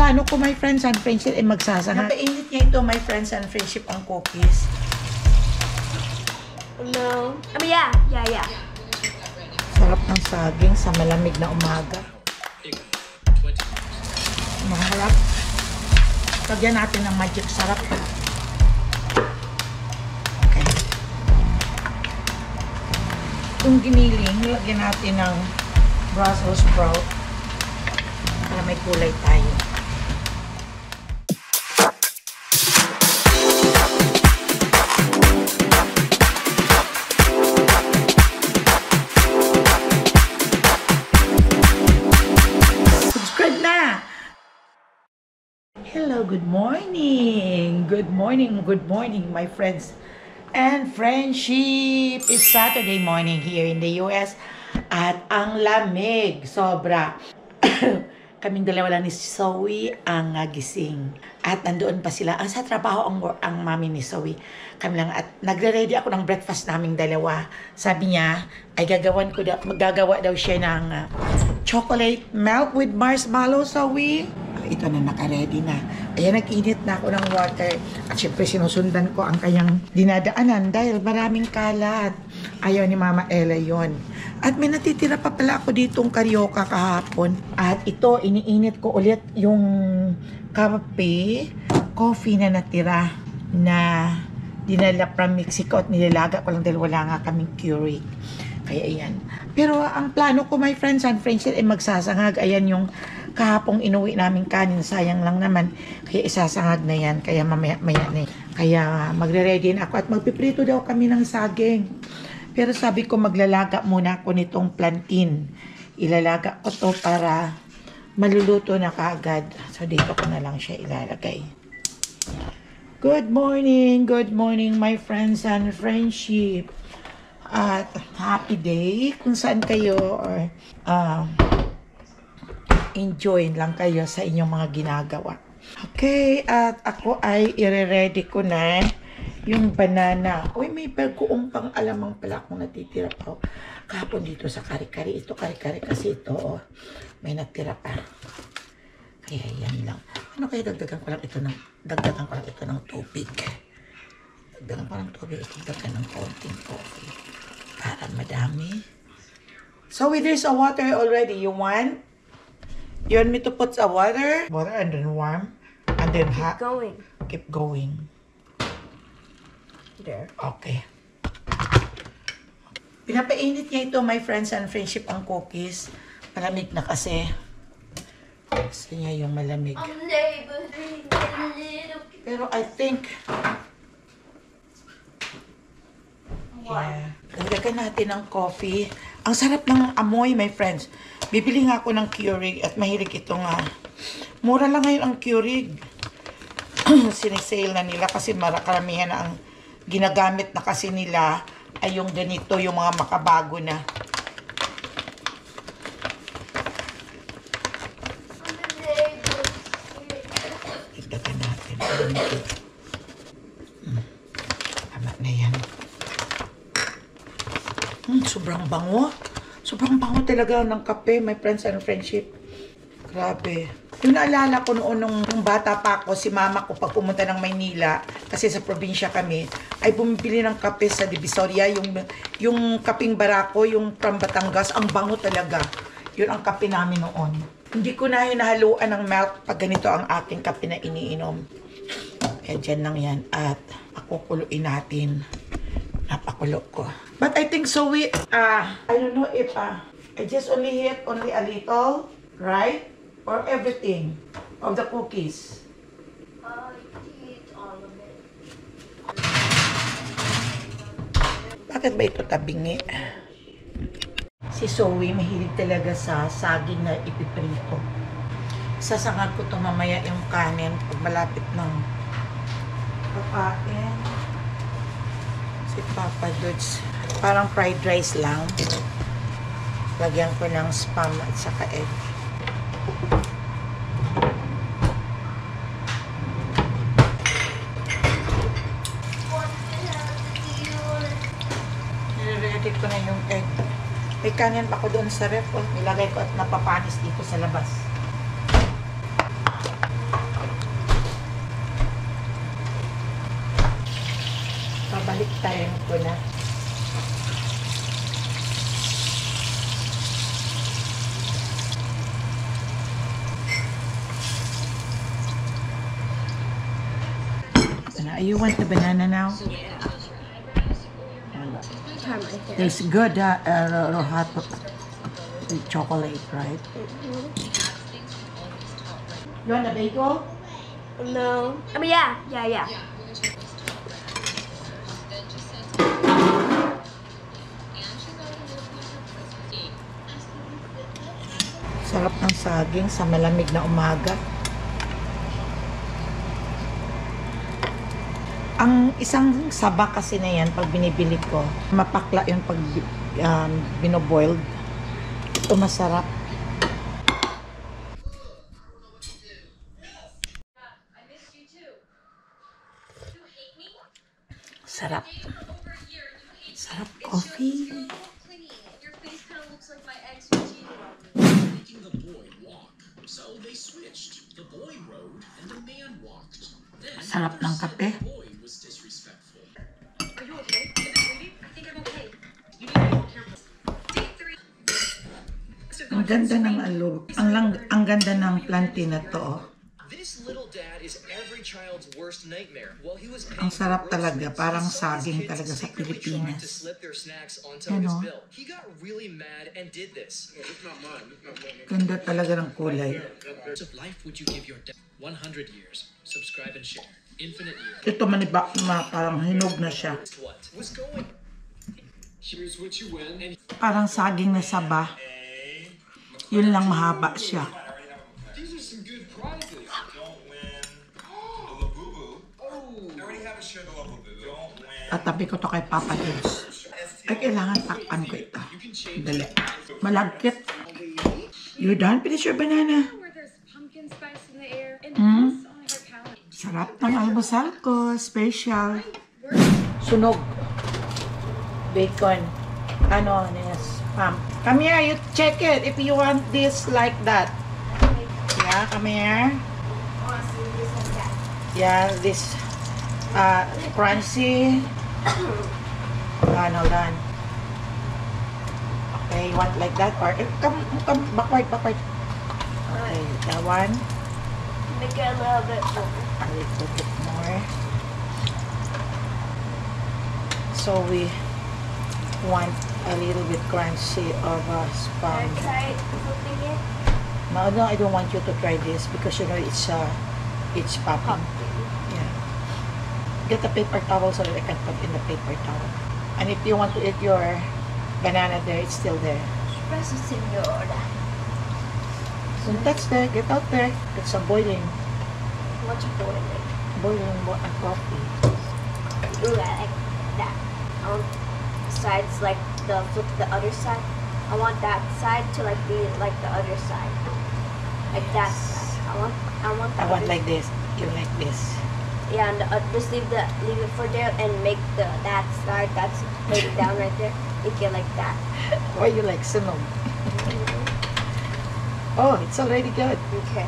plano ko, my friends and friendship, ay magsasanga. Napainit niya ito, my friends and friendship, ang cookies. No. I mean, yeah. Sarap ng saging sa malamig na umaga. Maharap. Lagyan natin ng magic sarap. Okay. Itong giniling, lagyan natin ng Brussels sprout para may kulay tayo. Subscribe na! Hello, good morning! Good morning, my friends and friendship! It's Saturday morning here in the US at ang lamig, sobra. Kaming dalawa lang ni Zoe ang gising. At nandoon pa sila. Sa trabaho ang mami ni Zoe. Kami lang. At nagre-ready ako ng breakfast naming dalawa. Sabi niya, ay magagawa daw siya ng chocolate milk with marshmallow, Zoe. Ito na, naka-ready na. Ayan, nag-init na ako ng water. At syempre, sinusundan ko ang kanyang dinadaanan dahil maraming kalat. Ayaw ni Mama Ella yon. At may natitira pa pala ako ditong karyoka kahapon. At ito, iniinit ko ulit yung coffee na natira na dinala from Mexico at nilalaga ko lang dahil wala nga kaming Keurig. Kaya ayan. Pero ang plano ko, my friends and friends, ay magsasangag. Ayan yung kahapong inuwi namin kanin. Sayang lang naman. Kaya isasangag na yan. Kaya mamaya-maya na. Kaya magre-ready na ako. At magpiprito daw kami ng saging. Pero sabi ko maglalaga muna ako nitong plantain. Ilalaga ko to para maluluto na kaagad. So dito ko na lang siya ilalagay. Good morning my friends and friendship. At happy day kung saan kayo or enjoy lang kayo sa inyong mga ginagawa. Okay, at ako ay ire-ready ko na yung banana. Uy, may bagoong pang alamang pala akong natitira pa. Kahapon dito sa kari-kari. Ito kari-kari kasi ito. Oh, may natira pa. Kaya yan lang. Ano kaya dagdagan ko lang ito ng tubig. Dagdagan ko ng tubig. Dagdagan ng konting coffee. Para madami. So, there's a water already. You want me to put a water? Water and then warm. And then hot. Keep going. There. Okay. Pinapainit niya ito, my friends and friendship, ang cookies. Malamig na kasi. Gusto niya yung malamig. Pero I think yeah. Lagyan natin ng coffee. Ang sarap ng amoy, my friends. Bibili nga ako ng Keurig at mahilig ito nga. Mura lang ngayon ang Keurig. Sinisale na nila kasi karamihan na ang ginagamit na kasi nila ay yung ganito, yung mga makabago na. Tignan natin. Tama na yan. Sobrang bango. Sobrang bango talaga ng kape, my friends and friendship. Grabe. Yung naalala ko noon nung bata pa ako, si mama ko pag pumunta ng Maynila, kasi sa probinsya kami, ay bumibili ng kape sa Divisoria, yung kaping barako, yung from Batangas, ang bango talaga. Yun ang kape namin noon. Hindi ko na hinahaluan ng milk pag ganito ang aking kape na iniinom. Kaya dyan lang yan. At pakukuluin natin. Napakulo ko. But I think so I don't know if I just only hit only a little, right? Or everything of the cookies. Eat all of it. Bakit ba ito tabingi? Si Zoe mahilig talaga sa saging na ipiprito. Sasangag ko ito mamaya yung kanin pag malapit ng kakain. Si Papa Dudes. Parang fried rice lang. Lagyan ko ng spam at saka egg. Nire-ready ko na yung egg. May kanin pa ko doon sa ref. Nilagay ko at napapanis dito sa labas. Ayan ko na. You want the banana now? Yeah. Try my hair. It's good, hot with chocolate, right? You want the bagel? No. I mean, yeah. Sarap ng saging sa malamig na umaga. Ang isang saba kasi na yan, pag binibili ko, mapakla yun pag binoboiled. Ito masarap. Sarap. Sarap coffee. Making the boy walk. So they switched. The boy rode and the man walked. Then Sarap ng kape. the boy was disrespectful. Are you okay? Is it bleeding? I think I'm okay. You need to be more careful. Day 3. Ang ganda ng alog. Ang ganda ng plantain na to. Oh. This little dad is every child's worst nightmare. While he was Ang sarap talaga. groceries, Parang he saw his saging kids talaga sa secretly trying to Pilipinas. slip their snacks onto Ano? his bill. He got really mad and did this. Ganda talaga ng kulay. Of life would you give your dad? 100 years. Subscribe and share. Infinite years. Ito parang hinog na siya. What was going? Here's what you win. And Parang saging na saba. Yun lang mahaba siya. These are some good prizes. Don't win a Labubu. Oh. I already have a share the Labubu. Don't win. Tatabi ko to kay Papa Dins. Ay, kailangan takpan ko ito. Dali. Malagkit. You done? Finish your banana. Where there's pumpkin spice in the air and Mm. plus only her palate. Sarap ng almusal ko. Special. Sunog. Bacon. Ano, yes. Come here, you check it if you want this like that. Yeah, come here. Yeah, this crunchy. Hold on. Okay, you want like that or come backward. Okay, that one. Make it a little bit more. A little bit more. So we want a little bit crunchy of spam. Try flipping it. No, I don't want you to try this because you know it's popping. Yeah. Get a paper towel so that I can put in the paper towel. And if you want to eat your banana there, it's still there. Espresso Signora. So that's there. Get out there. It's a boiling Boiling. coffee. Ooh, I like that. I want sides like flip the other side. I want that side to like be like the other side. Like that side. I want the I want other like this. You like this. Yeah, and just leave it for there and make that side that's laid down right there. Make it like that. Why you like sunog? Oh, it's already good. Okay.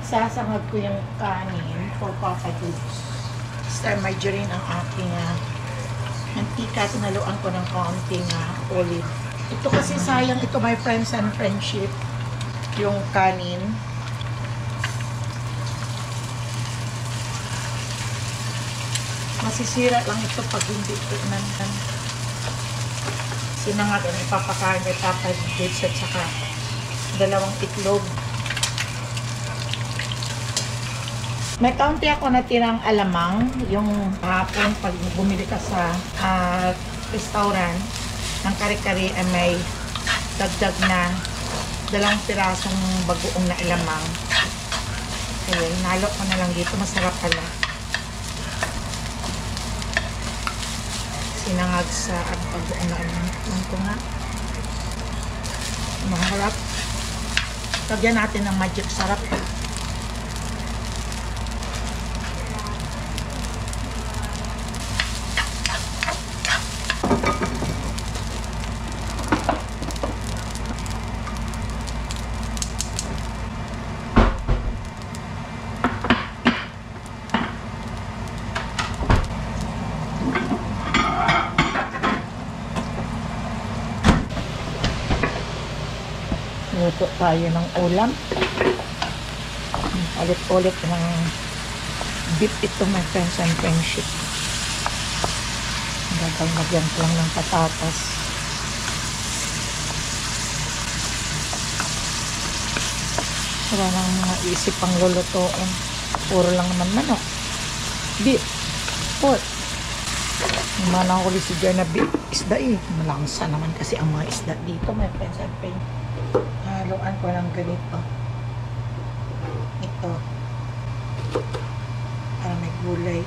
Sasangag ko yung kanin for Papa Dukes. Star margarine ang aking mantika. Tinaluan ko ng kaunting olive. Ito kasi sayang ito, my friends and friendship. Yung kanin. Masisira lang ito pag hindi ito nandan. Sinangag ang ipapakain kay Papa Dukes at saka dalawang itlog. May kaunti ako natirang alamang, yung hapon pag bumili ka sa restaurant ng kare-kare ay may dagdag na 2 pirasong bagoong na alamang. Ayun, nalo ko na lang dito, masarap pala. Sinangag sa bagoong na alamang. Alam ko nga. Maharap. Lagyan natin ng magic sarap. Luto tayo ng ulam. Ulit-ulit ng beef ito, my friends and friendship. Lagyan ko lang ng patatas. Wala nang mga isip pang lulutuin. Puro lang naman manok. Beef. Pork. Manang ko si Jar na beef. Isda eh. Malangsa naman kasi ang mga isda dito, my friends and friends. Haluan ko ng ganito. Ito. Para may gulay.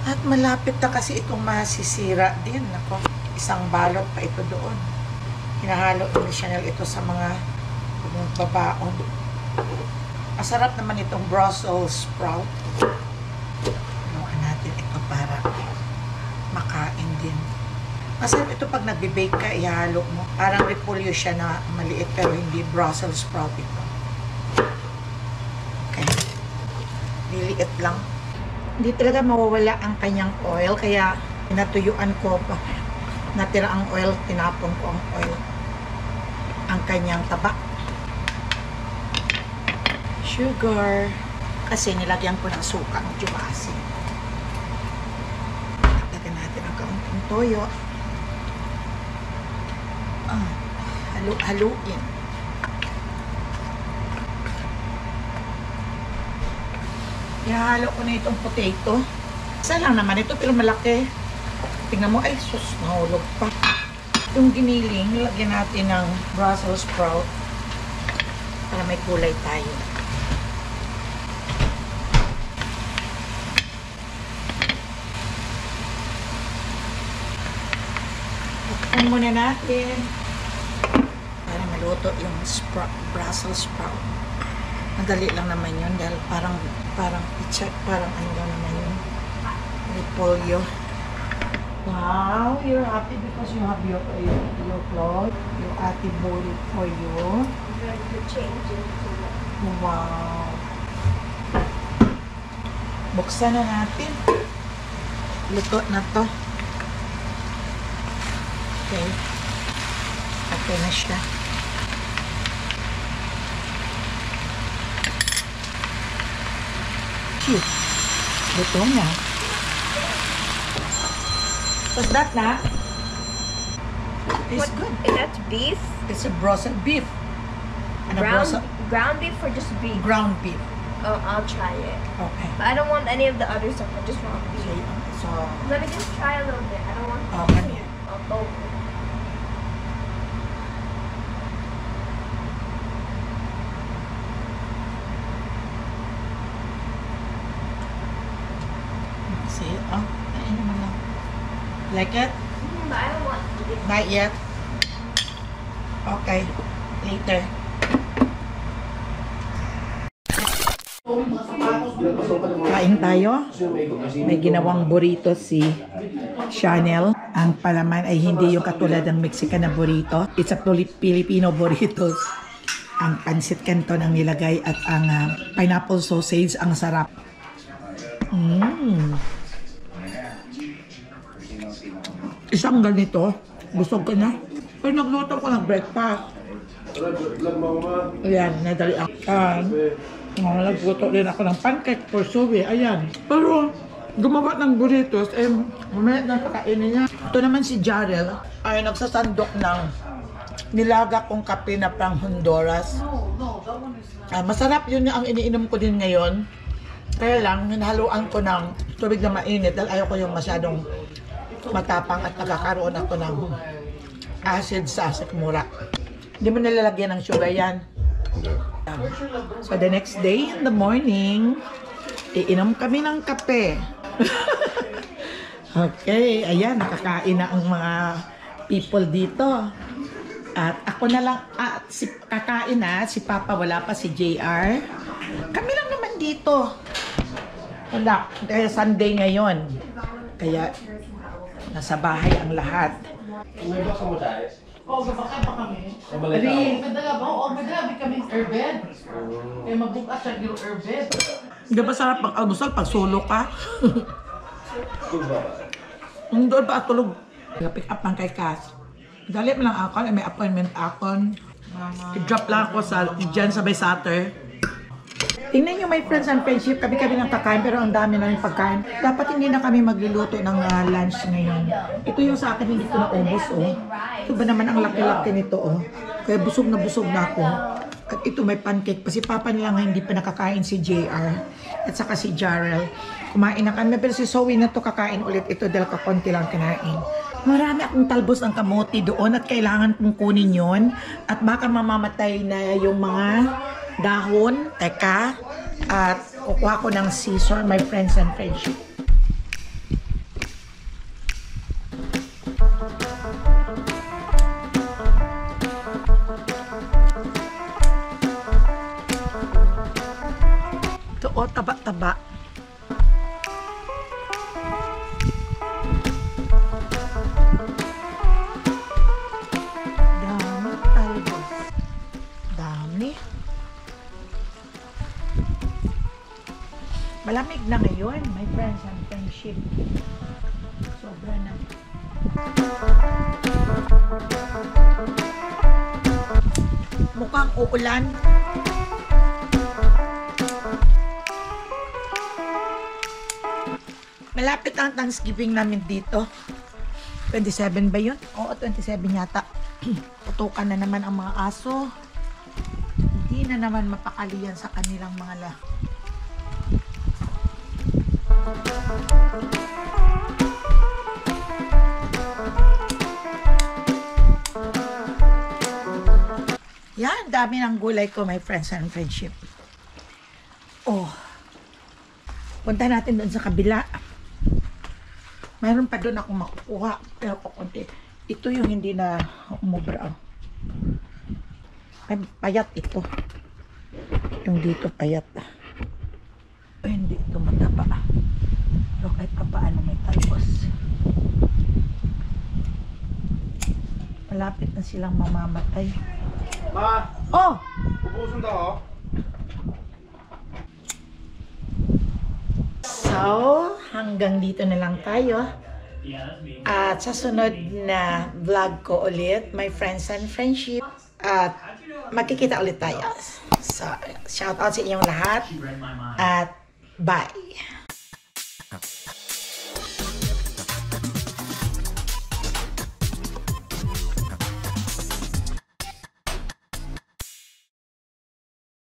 At malapit na kasi itong masisira din. Ako, isang balot pa ito doon. Hinahalo ni Chanel ito sa mga babaon. Masarap naman itong Brussels sprout. Haluan natin ito para makain din. Masarap ito pag nagbe-bake ka, ihalo mo. Parang repolyo siya na maliit pero hindi Brussels sprout ito. Okay. Liliit lang. Hindi talaga mawawala ang kanyang oil, kaya natuyuan ko pa. Natira ang oil, tinapon ko ang oil. Ang kanyang taba. Sugar. Kasi nilagyan ko ng suka, medyo maasin. Lagyan natin ang kaunting toyo. Halu-haluin. Ihalo ko na itong potato. Isa lang naman ito, pero malaki. Tingnan mo, ay sus, nahulog pa. Yung giniling, lagyan natin ng Brussels sprout para may kulay tayo. Takpan muna natin para maluto yung Brussels sprout. Madali lang naman yun dahil parang ano lang naman yun. Repolyo. Wow, you're happy because you have your clothes. Your ate bought it for you. Ready to change into it. Wow. Buksan na natin. Luto na to. Okay. Okay na siya. Cute. Luto na. What's that, na? It's good. That's beef? It's a Brussels beef. And Ground beef or just beef? ground beef. Oh, I'll try it. Okay. But I don't want any of the other stuff. I just want beef. So, Let me just try a little bit. I don't want come here. I'll go. See? Oh, ayun naman lang. Like it? But I don't want beef. Not yet. Okay. Later. Kain tayo. May ginawang burrito si Chanel. Ang palaman ay hindi yung katulad ng Mexican na burrito. It's a Filipino burritos. Ang pansit canton ang nilagay at ang pineapple sausage ang sarap. Isang ganito, busog ka na. Pero nagluto ko ng breakfast. Ayan, nadali ang kan. Nagluto din ako ng pancake for Zoe. Ayan. Pero gumawa ng burritos, mamaya na kakainin niya. Ito naman si Jarrell ay nagsasandok ng nilaga kong kape na pang Honduras. Masarap yun ang iniinom ko din ngayon. Kaya lang, hinahaluan ko ng tubig na mainit dahil ayaw ko yung masyadong matapang at nagkakaroon ako ng acid sa sikmura. Hindi mo nalalagyan ng sugar yan. So the next day in the morning, iinom kami ng kape. Okay, ayan, nakakain na ang mga people dito. At ako na lang, kakain na, si Papa wala pa, si JR. Kami lang naman dito. Wala, kaya Sunday ngayon. Kaya nasa bahay ang lahat. May baka mo tayo? Oo, babakay pa kami. Mabalita ako. Madala ba? Oo, madala kami airbed. Kaya magbukas siya yung airbed. Hindi ba sarap pag-almusal pag solo ka? Tulba ba? Doon pa tulog. Pick up lang kay Cass. Dali mo lang ako, may appointment ako. I-drop lang ako dyan sa may satter. Tingnan nyo, my friends and friendship, kami-kami ng kakain pero ang dami na yung pagkain. Dapat hindi na kami magluluto ng lunch ngayon. Ito yung sa akin, hindi ko naubos, oh. Ito ba naman ang laki-laki nito, oh. Kaya busog na ako. At ito may pancake pa. Si Papa nila nga hindi pa nakakain, si JR. At saka si Jarrell. Kumain na kami. Pero si Zoe na to kakain ulit ito dahil kakonti lang kinain. Marami akong talbos ng kamote doon at kailangan kong kunin yon. At baka mamamatay na yung mga dahon. Teka. At kukuha ko ng scissor, my friends and friendship. Ito, oh, taba-taba. Dami talbos. Dami. Malamig na ngayon, my friends and friendship. Sobra na. Mukhang uulan. Malapit ang Thanksgiving namin dito. 27 ba yun? Oo, 27 yata. Putukan na naman ang mga aso. Hindi na naman mapakalian sa kanilang mga Yan, dami ng gulay ko, my friends and friendship. Oh. Punta natin doon sa kabila. Mayroon pa doon ako makukuha. Pero kukunti. Ito yung hindi na umubra. Ay, payat ito. Yung dito payat. Ay, hindi ito mataba. Pero kahit pa paano may talbos. Malapit na silang mamamatay. Ma, Oh! ubusin daw, oh. So, hanggang dito na lang tayo. At sa sunod na vlog ko ulit, my friends and friendship. At magkikita ulit tayo. So, shout out sa inyong lahat. At bye!